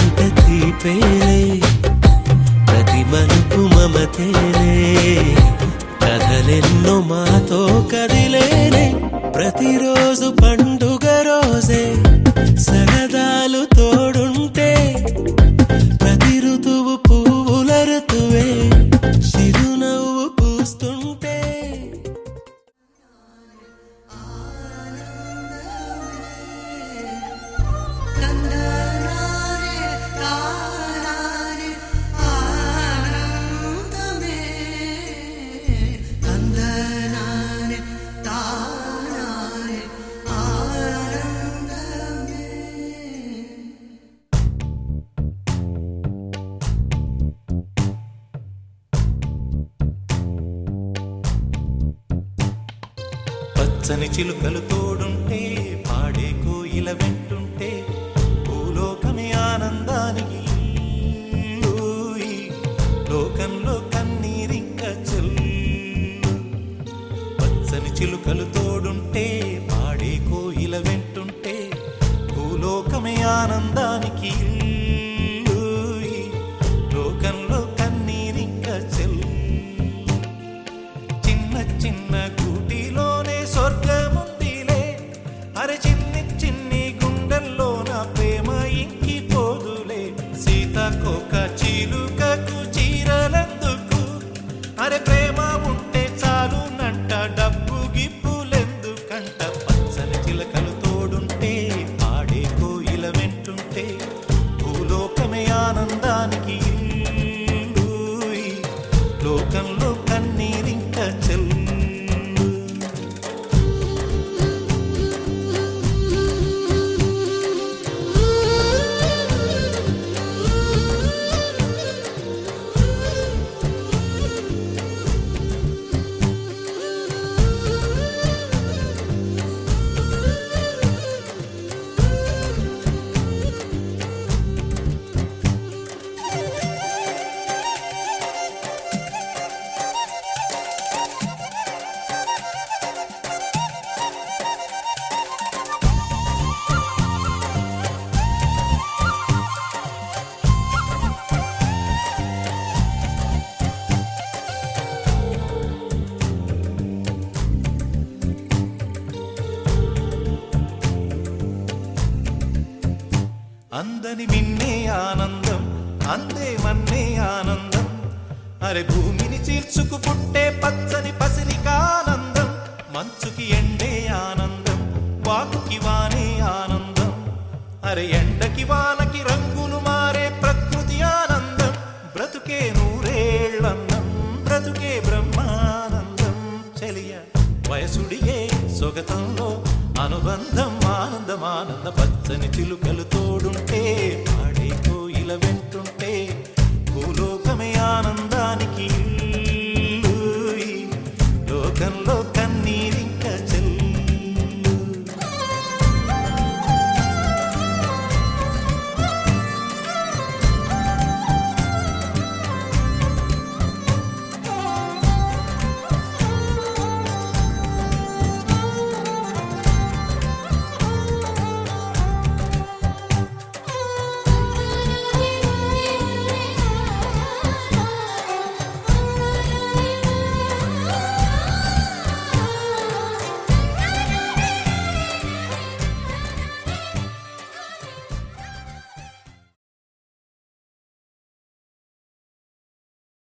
పంట తీపేలే, ప్రతి మలుపు మమతేలే, కథలెన్నో మాతో కదిలేనే, ప్రతిరోజు పండుగ రోజే, సరదాలు తోడుంటే, ప్రతి ఋతువు పువ్వుల ఋతువే, చిరునవ్వు పూస్తుంటే. పచ్చని చిలుకలు తోడుంటే, పాడే కోయిల వెంటుంటే, భూలోకమే ఆనందానికి లోకంలో కన్నీరింక చెల్లు. పచ్చని చిలుకలు తోడుంటే, పాడే కోయిల వెంటుంటే, భూలోకమే ఆనందానికి లోకంలో కన్నీరింక చెల్లు. చిన్న చిన్న గూటిలోనే స్వర్గముందిలే, అరే చిన్ని చిన్ని గుండెల్లో నా ప్రేమ ఇంకిపోదులే. సీతాకోక చిలుకకు చీరలెందుకు, అరే ప్రేమ ఉంటే చాలు నంట, డబ్బు గిప్పులెందుకంట. పచ్చని చిలకలు తోడుంటే, పాడే కోయిల వెంటుంటే, భూలోకమే ఆనందానికి లోకంలో కన్నీరింక చెల్లు. అందని మిన్నే ఆనందం, అందే మన్నే ఆనందం, అరే భూమిని చీల్చుకు పుట్టే పచ్చని పసిరికానందం. మంచుకి ఎండే ఆనందం, వాకుకి వానే ఆనందం, అరే ఎండకి వానకి రంగు